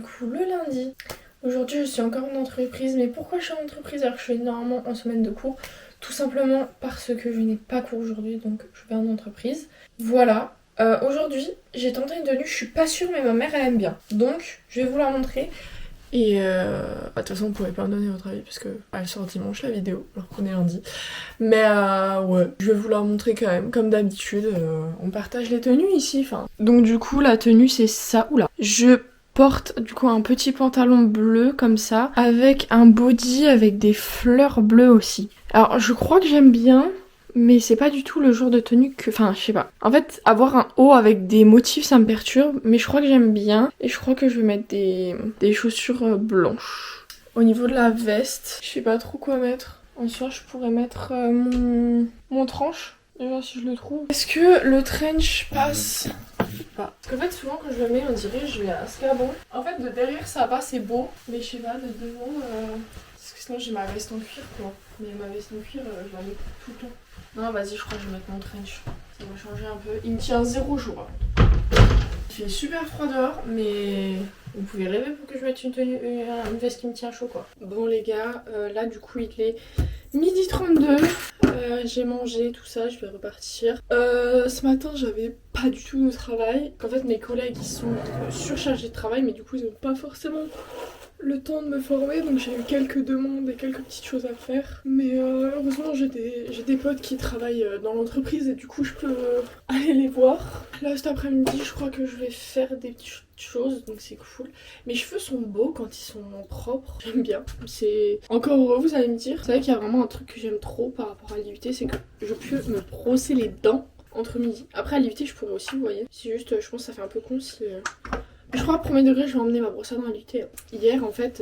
du coup le lundi. Aujourd'hui je suis encore en entreprise, mais pourquoi je suis en entreprise alors que je suis normalement en semaine de cours? Tout simplement parce que je n'ai pas cours aujourd'hui, donc je vais en entreprise. Voilà, aujourd'hui j'ai tenté une tenue, je suis pas sûre mais ma mère elle aime bien. Donc je vais vous la montrer. Et de toute façon vous pouvez pas me donner votre avis parce que elle sort dimanche la vidéo alors qu'on est lundi. Mais ouais, je vais vous la montrer quand même, comme d'habitude, on partage les tenues ici, enfin. Donc du coup la tenue c'est ça, oula. Je porte du coup un petit pantalon bleu comme ça, avec un body avec des fleurs bleues aussi. Alors je crois que j'aime bien, mais c'est pas du tout le genre de tenue que... Enfin, je sais pas. En fait, avoir un haut avec des motifs, ça me perturbe, mais je crois que j'aime bien. Et je crois que je vais mettre des chaussures blanches. Au niveau de la veste, je sais pas trop quoi mettre. En soi, je pourrais mettre mon tranche, déjà si je le trouve. Est-ce que le trench passe? Pas. Parce qu'en fait, souvent quand je le mets, on dirait je vais à Scabon. En fait, de derrière ça va, c'est beau. Mais je sais pas, de devant... Parce que sinon j'ai ma veste en cuir quoi. Mais ma veste en cuir, je la mets tout le temps. Non, vas-y, je crois que je vais mettre mon trench. Ça va changer un peu. Il me tient 0 jour. Il fait super froid dehors, mais vous pouvez rêver pour que je mette une veste qui me tient chaud quoi. Bon les gars, là du coup il est 12h32. J'ai mangé tout ça, je vais repartir. Ce matin j'avais pas du tout de travail. En fait mes collègues ils sont surchargés de travail, mais du coup ils ont pas forcément le temps de me former, donc j'ai eu quelques demandes et quelques petites choses à faire. Mais heureusement j'ai des potes qui travaillent dans l'entreprise et du coup je peux aller les voir. Là cet après-midi je crois que je vais faire des petites choses, donc c'est cool. Mes cheveux sont beaux quand ils sont propres, j'aime bien. C'est encore heureux, vous allez me dire. C'est vrai qu'il y a vraiment un truc que j'aime trop par rapport à l'IUT, c'est que je peux me brosser les dents entre midi. Après à l'IUT je pourrais aussi, vous voyez. C'est juste, je pense que ça fait un peu con si... Je crois à premier degré je vais emmener ma brosse à dents à l'IUT. Hier en fait,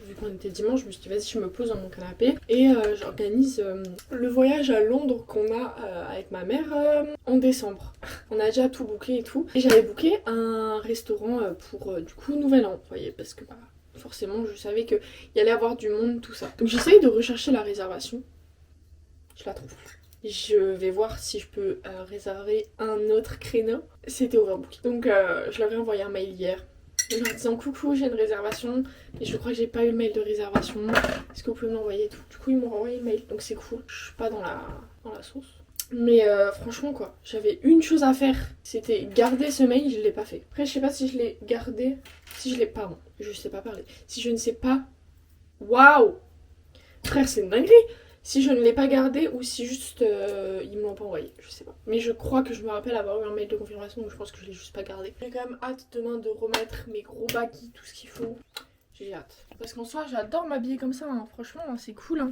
vu qu'on était dimanche, je me suis dit vas-y je me pose dans mon canapé et j'organise le voyage à Londres qu'on a avec ma mère en décembre. On a déjà tout booké et tout. Et j'avais booké un restaurant pour du coup Nouvel An, vous voyez, parce que forcément je savais qu'il y allait avoir du monde, tout ça. Donc j'essaye de rechercher la réservation. Je la trouve. Je vais voir si je peux réserver un autre créneau. C'était overbook. Donc je leur ai envoyé un mail hier. En leur disant coucou, j'ai une réservation. Et je crois que j'ai pas eu le mail de réservation. Est-ce que vous pouvez me l'envoyer et tout? Du coup ils m'ont renvoyé le mail. Donc c'est cool. Je suis pas dans la sauce. Mais franchement quoi, j'avais une chose à faire. C'était garder ce mail, je l'ai pas fait. Après je sais pas si je l'ai gardé. Si je l'ai... Pardon, je sais pas parler. Si je ne sais pas... Waouh! Frère c'est une dinguerie! Si je ne l'ai pas gardé ou si juste ils me l'ont pas envoyé, je sais pas. Mais je crois que je me rappelle avoir eu un mail de confirmation, donc je pense que je l'ai juste pas gardé. J'ai quand même hâte demain de remettre mes gros baggy, tout ce qu'il faut. J'ai hâte. Parce qu'en soi, j'adore m'habiller comme ça, hein. Franchement, c'est cool. Hein.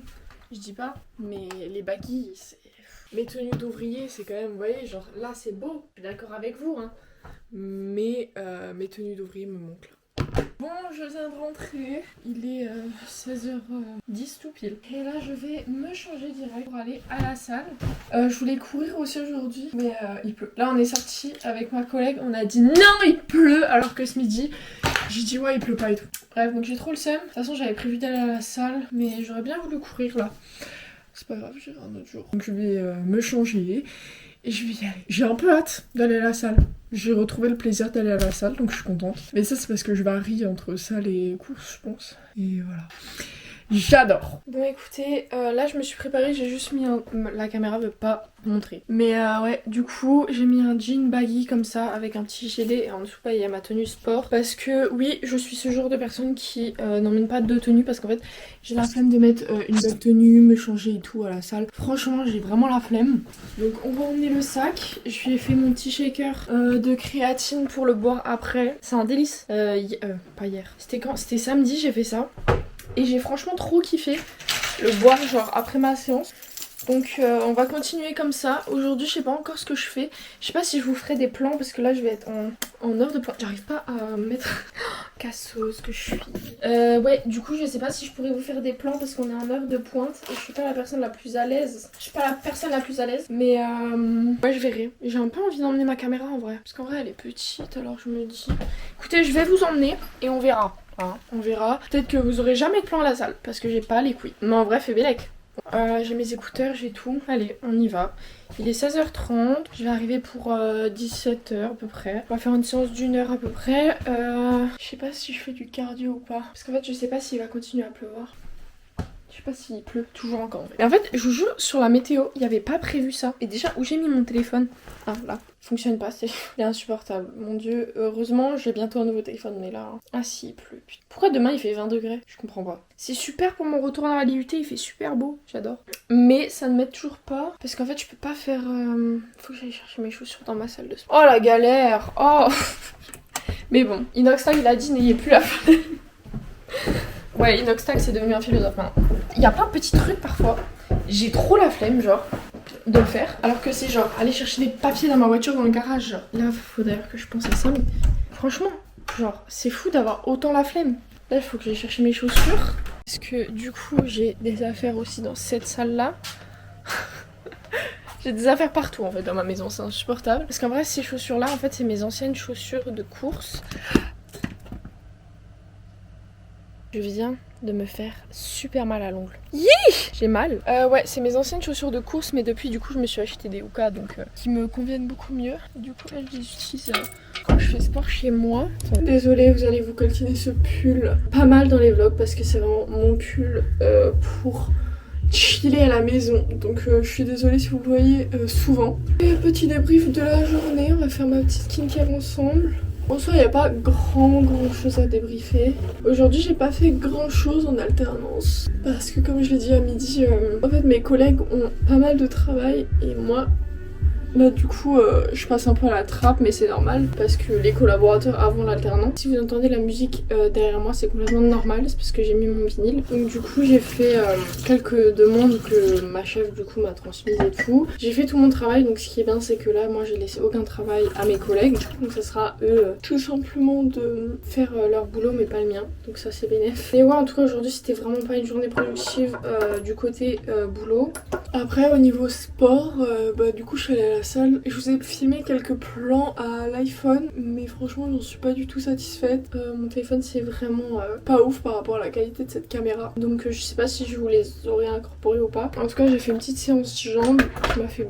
Je dis pas, mais les baggy, c'est... Mes tenues d'ouvrier, c'est quand même, vous voyez, genre là c'est beau, je suis d'accord avec vous, hein. Mais mes tenues d'ouvrier me manquent là. Bon, je viens de rentrer, il est 16h10 tout pile. Et là, je vais me changer direct pour aller à la salle. Je voulais courir aussi aujourd'hui, mais il pleut. Là, on est sorti avec ma collègue, on a dit non, il pleut, alors que ce midi, j'ai dit ouais, il pleut pas et tout. Bref, donc j'ai trop le seum. De toute façon, j'avais prévu d'aller à la salle, mais j'aurais bien voulu courir là. C'est pas grave, j'irai un autre jour. Donc je vais me changer et je vais y aller. J'ai un peu hâte d'aller à la salle. J'ai retrouvé le plaisir d'aller à la salle, donc je suis contente. Mais ça, c'est parce que je varie entre salle et course, je pense. Et voilà. J'adore. Bon, écoutez, là, je me suis préparée. J'ai juste mis La caméra veut pas montrer. Mais ouais, du coup, j'ai mis un jean baggy comme ça, avec un petit gilet. Et en dessous, il y a ma tenue sport. Parce que, oui, je suis ce genre de personne qui n'emmène pas de tenue. Parce qu'en fait, j'ai la flemme de mettre une belle tenue, me changer et tout à la salle. Franchement, j'ai vraiment la flemme. Donc, on va emmener le sac. Je lui ai fait mon petit shaker de créatine pour le boire après. C'est un délice. Pas hier. C'était quand? C'était samedi, j'ai fait ça. Et j'ai franchement trop kiffé le boire genre après ma séance. Donc on va continuer comme ça. Aujourd'hui je sais pas encore ce que je fais. Je sais pas si je vous ferai des plans parce que là je vais être en heure de pointe. J'arrive pas à mettre casseuse que je suis. Ouais du coup je sais pas si je pourrais vous faire des plans parce qu'on est en heure de pointe. Et je suis pas la personne la plus à l'aise. Je suis pas la personne la plus à l'aise. Mais ouais je verrai. J'ai un peu envie d'emmener ma caméra en vrai. Parce qu'en vrai elle est petite alors je me dis... Écoutez je vais vous emmener et on verra. Hein, on verra. Peut-être que vous aurez jamais de plan à la salle parce que j'ai pas les couilles. Mais en vrai, fait bellec. J'ai mes écouteurs, j'ai tout. Allez, on y va. Il est 16h30, je vais arriver pour 17h à peu près. On va faire une séance d'1 heure à peu près. Je sais pas si je fais du cardio ou pas. Parce qu'en fait, je sais pas s'il va continuer à pleuvoir. Je sais pas s'il pleut toujours encore. Et en fait, je vous jure, sur la météo, il n'y avait pas prévu ça. Et déjà, où j'ai mis mon téléphone? Ah, là. Il fonctionne pas, c'est insupportable. Mon dieu, heureusement, j'ai bientôt un nouveau téléphone, mais là... Ah si, il pleut. Putain. Pourquoi demain, il fait 20 degrés? Je comprends pas. C'est super pour mon retour à la l'IUT, il fait super beau, j'adore. Mais ça ne m'aide toujours pas, parce qu'en fait, je peux pas faire... Faut que j'aille chercher mes chaussures dans ma salle de sport. Oh, la galère. Oh. Mais bon, Inoxtag, il a dit, n'ayez plus la flemme. Ouais, Inoxtag, c'est devenu un philosophe maintenant. Il y a plein de petits trucs parfois. J'ai trop la flemme, genre, de le faire. Alors que c'est genre, aller chercher des papiers dans ma voiture dans le garage. Genre. Là, faut d'ailleurs que je pense à ça, mais franchement, genre, c'est fou d'avoir autant la flemme. Là, il faut que j'aille chercher mes chaussures. Parce que du coup, j'ai des affaires aussi dans cette salle-là. J'ai des affaires partout en fait dans ma maison, c'est insupportable. Parce qu'en vrai, ces chaussures-là, en fait, c'est mes anciennes chaussures de course. Je viens de me faire super mal à l'ongle. J'ai mal. Ouais, c'est mes anciennes chaussures de course, mais depuis, du coup, je me suis acheté des Hoka, donc qui me conviennent beaucoup mieux. Du coup, là, je les utilise quand je fais sport chez moi. Désolée, vous allez vous coltiner ce pull pas mal dans les vlogs parce que c'est vraiment mon pull pour chiller à la maison. Donc, je suis désolée si vous le voyez souvent. Et petit débrief de la journée, on va faire ma petite skincare ensemble. En soi, il n'y a pas grand chose à débriefer. Aujourd'hui, j'ai pas fait grand chose en alternance. Parce que comme je l'ai dit à midi, en fait mes collègues ont pas mal de travail et moi, là du coup, je passe un peu à la trappe, mais c'est normal parce que les collaborateurs avant l'alternance, si vous entendez la musique derrière moi, c'est complètement normal, c'est parce que j'ai mis mon vinyle. Donc du coup, j'ai fait quelques demandes que ma chef du coup m'a transmises et tout. J'ai fait tout mon travail, donc ce qui est bien, c'est que là, moi, j'ai laissé aucun travail à mes collègues. Donc ça sera eux tout simplement de faire leur boulot, mais pas le mien. Donc ça, c'est bénéf. Et ouais, en tout cas, aujourd'hui, c'était vraiment pas une journée productive du côté boulot. Après, au niveau sport, du coup, je suis allée à la salle et je vous ai filmé quelques plans à l'iPhone, mais franchement, j'en suis pas du tout satisfaite. Mon téléphone, c'est vraiment pas ouf par rapport à la qualité de cette caméra. Donc, je sais pas si je vous les aurais incorporés ou pas. En tout cas, j'ai fait une petite séance jambes qui m'a fait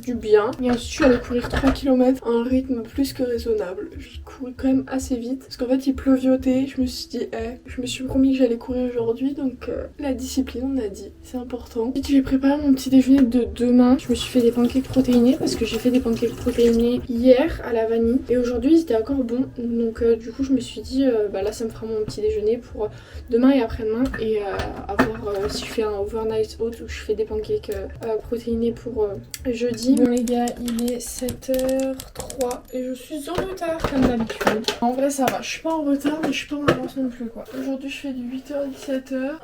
du bien. Et ensuite, je suis allée courir 3 km à un rythme plus que raisonnable. J'ai couru quand même assez vite parce qu'en fait, il pleuviotait. Je me suis dit, je me suis promis que j'allais courir aujourd'hui, donc la discipline, on a dit, c'est important. Ensuite, j'ai préparé mon petit déjeuner de demain. Je me suis fait des pancakes protéinés parce que j'ai fait des pancakes protéinés hier à la vanille et aujourd'hui ils étaient encore bons. Donc du coup je me suis dit là ça me fera mon petit déjeuner pour demain et après-demain et à voir si je fais un overnight oat ou je fais des pancakes protéinés pour jeudi. Bon les gars, il est 7h03 et je suis en retard comme d'habitude. En vrai ça va, je suis pas en retard mais je suis pas en avance non plus quoi. Aujourd'hui je fais du 8h-17h.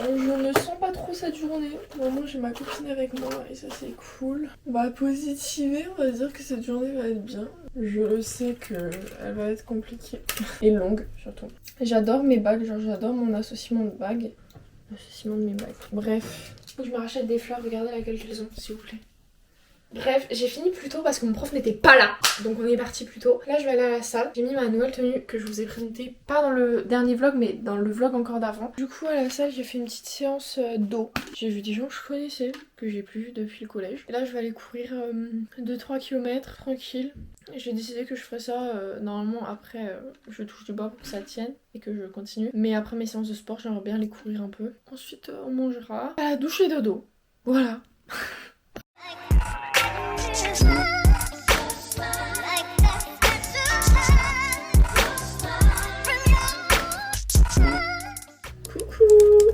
Je ne sens pas trop cette journée. Vraiment j'ai ma copine avec moi et ça c'est cool. On va positiver, on va dire que cette journée va être bien. Je le sais qu'elle va être compliquée et longue surtout. J'adore mes bagues, genre j'adore mon associement de bagues. L'associement de mes bagues. Bref, faut que je me rachète des fleurs, regardez laquelle je les ai s'il vous plaît. Bref, j'ai fini plus tôt parce que mon prof n'était pas là. Donc on est parti plus tôt. Là je vais aller à la salle. J'ai mis ma nouvelle tenue que je vous ai présentée, pas dans le dernier vlog mais dans le vlog encore d'avant. Du coup à la salle j'ai fait une petite séance d'eau. J'ai vu des gens que je connaissais, que j'ai plus vu depuis le collège. Et là je vais aller courir 2-3 km tranquille. J'ai décidé que je ferais ça normalement après je touche du bois pour que ça tienne et que je continue. Mais après mes séances de sport j'aimerais bien aller courir un peu. Ensuite on mangera à la douche et dodo. Voilà.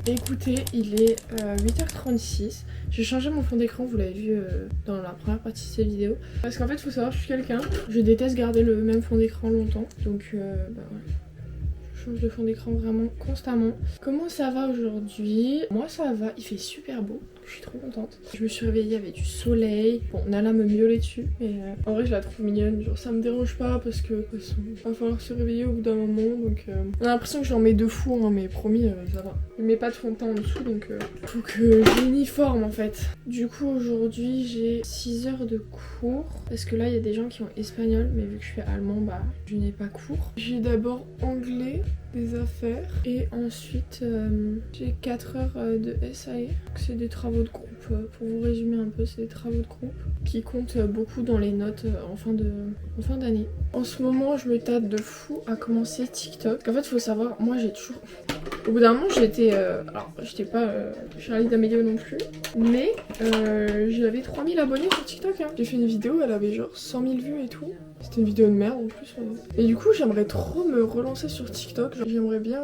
Écoutez, il est 8h36. J'ai changé mon fond d'écran, vous l'avez vu dans la première partie de cette vidéo. Parce qu'en fait, faut savoir, je suis quelqu'un, je déteste garder le même fond d'écran longtemps. Donc, ouais. Je change de fond d'écran vraiment constamment. Comment ça va aujourd'hui? Moi, ça va, il fait super beau. Je suis trop contente. Je me suis réveillée avec du soleil. Bon, Nala me miaulait dessus, mais en vrai je la trouve mignonne. Genre ça me dérange pas parce que va falloir se réveiller au bout d'un moment. Donc on a l'impression que j'en mets de fou, hein, mais promis ça va. Je mets pas de fond de teint en dessous, donc faut que j'uniforme en fait. Du coup aujourd'hui j'ai 6 heures de cours parce que là il y a des gens qui ont espagnol, mais vu que je suis allemand, bah je n'ai pas cours. J'ai d'abord anglais, des affaires, et ensuite j'ai 4 heures de SAE. C'est des travaux de groupe, pour vous résumer un peu, c'est des travaux de groupe qui comptent beaucoup dans les notes en fin d'année. En ce moment je me tâte de fou à commencer TikTok. En fait faut savoir, moi j'ai toujours... Au bout d'un moment j'étais... alors j'étais pas Charlie D'Amelio non plus, mais j'avais 3000 abonnés sur TikTok. Hein. J'ai fait une vidéo, elle avait genre 100 000 vues et tout. C'était une vidéo de merde en plus. Et du coup j'aimerais trop me relancer sur TikTok. J'aimerais bien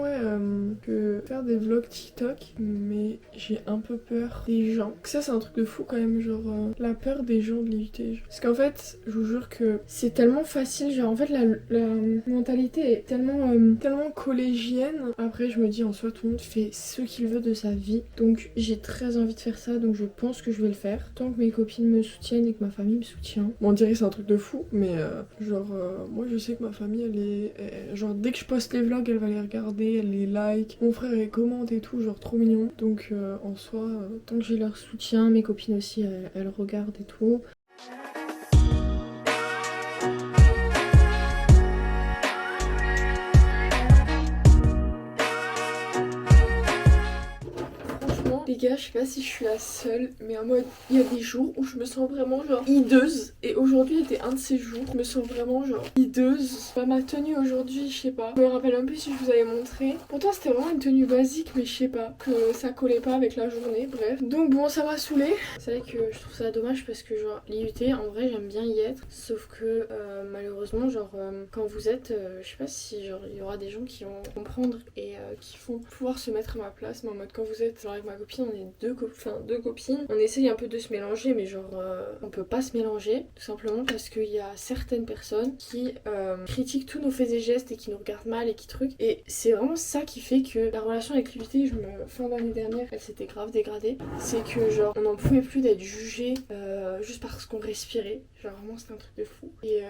que faire des vlogs TikTok, mais j'ai un peu peur des gens. Ça c'est un truc de fou quand même, genre la peur des gens de l'IUT. Parce qu'en fait je vous jure que c'est tellement facile, genre en fait la mentalité est tellement collégienne. Après je me dis en soi tout le monde fait ce qu'il veut de sa vie, donc j'ai très envie de faire ça, donc je pense que je vais le faire. Tant que mes copines me soutiennent et que ma famille me soutient. Bon on dirait que c'est un truc de fou, mais moi je sais que ma famille genre dès que je poste les vlogs elle va les regarder, elle les like, mon frère il commente et tout, genre trop mignon. Donc en soi tant que j'ai leur soutien, mes copines aussi elles regardent et tout. Les gars, je sais pas si je suis la seule, mais en mode, il y a des jours où je me sens vraiment genre hideuse. Et aujourd'hui était un de ces jours, je me sens vraiment genre hideuse. Bah, ma tenue aujourd'hui, je sais pas. Je me rappelle un peu si je vous avais montré. Pourtant c'était vraiment une tenue basique, mais je sais pas, que ça collait pas avec la journée, bref. Donc bon, ça m'a saoulée. C'est vrai que je trouve ça dommage parce que genre l'IUT, en vrai j'aime bien y être. Sauf que malheureusement, genre quand vous êtes, je sais pas si genre il y aura des gens qui vont comprendre et qui vont pouvoir se mettre à ma place. Mais en mode quand vous êtes genre avec ma copine, on est deux copines, on essaye un peu de se mélanger, mais genre on peut pas se mélanger, tout simplement parce qu'il y a certaines personnes qui critiquent tous nos faits et gestes et qui nous regardent mal et qui truc, et c'est vraiment ça qui fait que la relation avec l'UT, fin d'année dernière, elle s'était grave dégradée. C'est que genre on n'en pouvait plus d'être jugé juste parce qu'on respirait, genre vraiment c'était un truc de fou. Et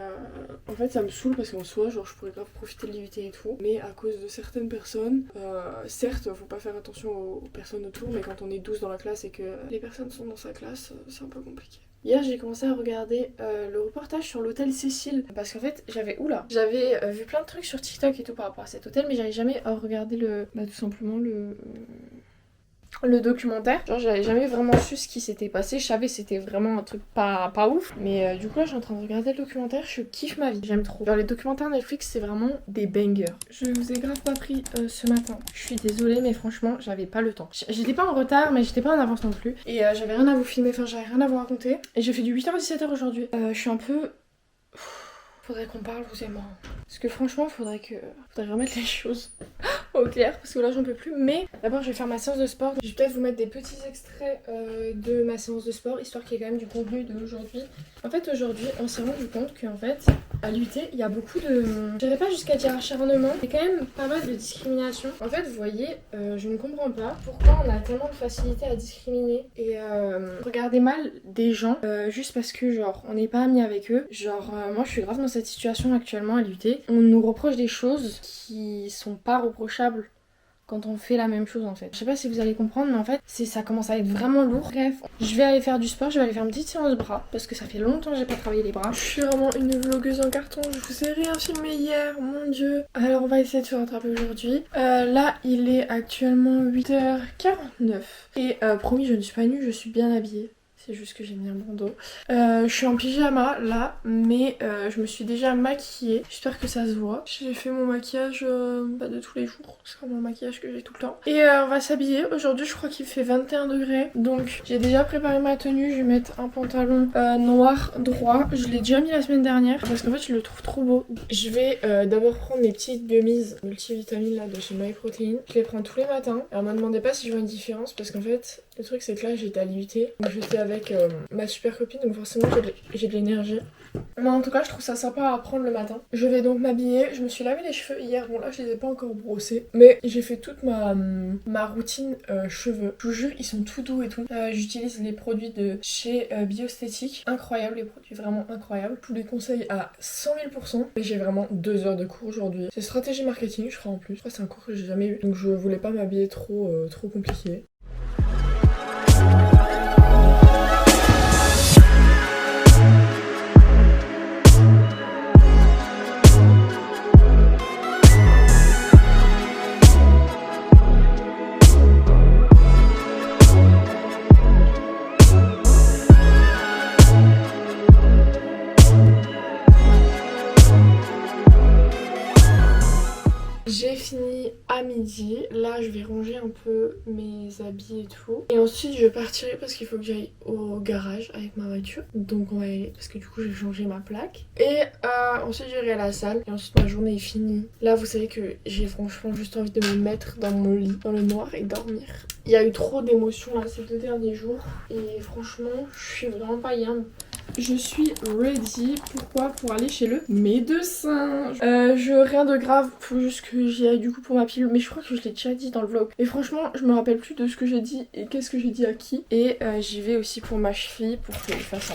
en fait ça me saoule parce qu'en soi genre je pourrais grave profiter de l'IUT et tout, mais à cause de certaines personnes, certes faut pas faire attention aux personnes autour, mais quand on est 12 dans la classe et que les personnes sont dans sa classe, c'est un peu compliqué. Hier j'ai commencé à regarder le reportage sur l'hôtel Cécile, parce qu'en fait j'avais vu plein de trucs sur TikTok et tout par rapport à cet hôtel, mais j'avais jamais regardé tout simplement le documentaire. Genre j'avais jamais vraiment su ce qui s'était passé, je savais c'était vraiment un truc pas ouf, mais du coup là je suis en train de regarder le documentaire, je kiffe ma vie, j'aime trop. Genre les documentaires Netflix c'est vraiment des bangers. Je vous ai grave pas pris ce matin, je suis désolée mais franchement j'avais pas le temps. J'étais pas en retard mais j'étais pas en avance non plus, et j'avais rien à vous filmer, enfin j'avais rien à vous raconter, et j'ai fait du 8h à 17h aujourd'hui. Je suis un peu... Faudrait qu'on parle vous et moi. Parce que franchement faudrait remettre les choses au clair, parce que là j'en peux plus. Mais d'abord je vais faire ma séance de sport. Je vais peut-être vous mettre des petits extraits de ma séance de sport, histoire qu'il y ait quand même du contenu d'aujourd'hui. En fait aujourd'hui on s'est rendu compte qu'en fait à l'UT il y a beaucoup de... Je dirais pas jusqu'à dire acharnement, mais quand même pas mal de discrimination. En fait vous voyez, je ne comprends pas pourquoi on a tellement de facilité à discriminer et regarder mal des gens juste parce que genre on n'est pas amis avec eux. Genre moi je suis grave dans cette situation actuellement à l'UT. On nous reproche des choses qui sont pas reprochables quand on fait la même chose en fait. Je sais pas si vous allez comprendre, mais en fait ça commence à être vraiment lourd. Bref, je vais aller faire du sport, je vais aller faire une petite séance de bras parce que ça fait longtemps que j'ai pas travaillé les bras. Je suis vraiment une vlogueuse en carton, je vous ai rien filmé hier, mon dieu. Alors on va essayer de se rattraper aujourd'hui. Là il est actuellement 8h49 et promis je ne suis pas nue, je suis bien habillée. C'est juste que j'ai mis un bandeau. Je suis en pyjama là, mais je me suis déjà maquillée. J'espère que ça se voit. J'ai fait mon maquillage de tous les jours. Ce sera mon maquillage que j'ai tout le temps. Et on va s'habiller. Aujourd'hui je crois qu'il fait 21 degrés. Donc j'ai déjà préparé ma tenue. Je vais mettre un pantalon noir droit. Je l'ai déjà mis la semaine dernière parce qu'en fait je le trouve trop beau. Je vais d'abord prendre mes petites gummies multivitamines là de chez MyProtein. Je les prends tous les matins. Alors me demandez pas si je vois une différence parce qu'en fait Le truc c'est que là j'étais à l'IUT, donc j'étais avec ma super copine, donc forcément j'ai de l'énergie. Mais en tout cas je trouve ça sympa à prendre le matin. Je vais donc m'habiller, je me suis lavé les cheveux hier, bon là je les ai pas encore brossés, mais j'ai fait toute ma routine cheveux. Je vous jure ils sont tout doux et tout. J'utilise les produits de chez Biosthétique, incroyable les produits, vraiment incroyables. Je vous les conseille à 100 000%. Et j'ai vraiment 2 heures de cours aujourd'hui. C'est stratégie marketing je crois en plus. C'est un cours que j'ai jamais eu, donc je voulais pas m'habiller trop compliqué. J'ai fini à midi, là je vais ranger un peu mes habits et tout. Et ensuite je partirai parce qu'il faut que j'aille au garage avec ma voiture. Donc on va y aller parce que du coup j'ai changé ma plaque. Et ensuite j'irai à la salle et ensuite ma journée est finie. Là vous savez que j'ai franchement juste envie de me mettre dans mon lit, dans le noir et dormir. Il y a eu trop d'émotions là ces 2 derniers jours et franchement je suis vraiment pas bien. Je suis ready. Pourquoi? Pour aller chez le médecin. Rien de grave, faut juste que j'y aille du coup pour ma pilule. Mais je crois que je l'ai déjà dit dans le vlog. Et franchement, je me rappelle plus de ce que j'ai dit et qu'est-ce que j'ai dit à qui. Et j'y vais aussi pour ma cheville pour qu'elle fasse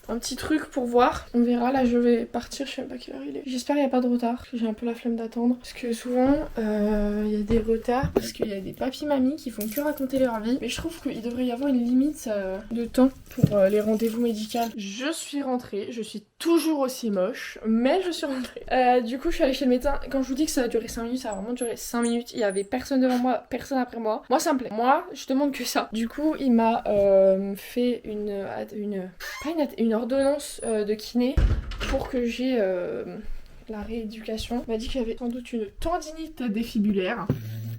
un petit truc pour voir. On verra, là je vais partir, je sais même pas quelle heure il est. J'espère qu'il n'y a pas de retard, parce que j'ai un peu la flemme d'attendre. Parce que souvent, il y a des retards, parce qu'il y a des papis-mamies qui font que raconter leur vie. Mais je trouve qu'il devrait y avoir une limite de temps pour les rendez-vous médicaux. Je suis rentrée, je suis toujours aussi moche, mais je suis rentrée. Du coup, je suis allée chez le médecin. Quand je vous dis que ça a duré 5 minutes, ça a vraiment duré 5 minutes. Il y avait personne devant moi, personne après moi. Moi, ça me plaît. Moi, je demande que ça. Du coup, il m'a fait une ordonnance de kiné pour que j'ai la rééducation. Il m'a dit qu'il y avait sans doute une tendinite défibulaire.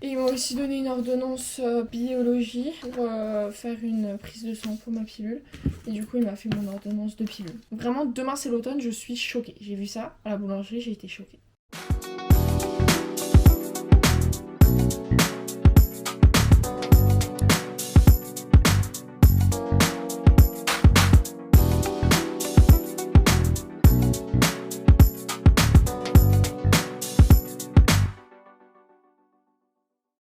Et ils m'ont aussi donné une ordonnance biologie pour faire une prise de sang pour ma pilule. Et du coup, il m'a fait mon ordonnance de pilule. Vraiment, demain c'est l'automne, je suis choquée. J'ai vu ça à la boulangerie, j'ai été choquée.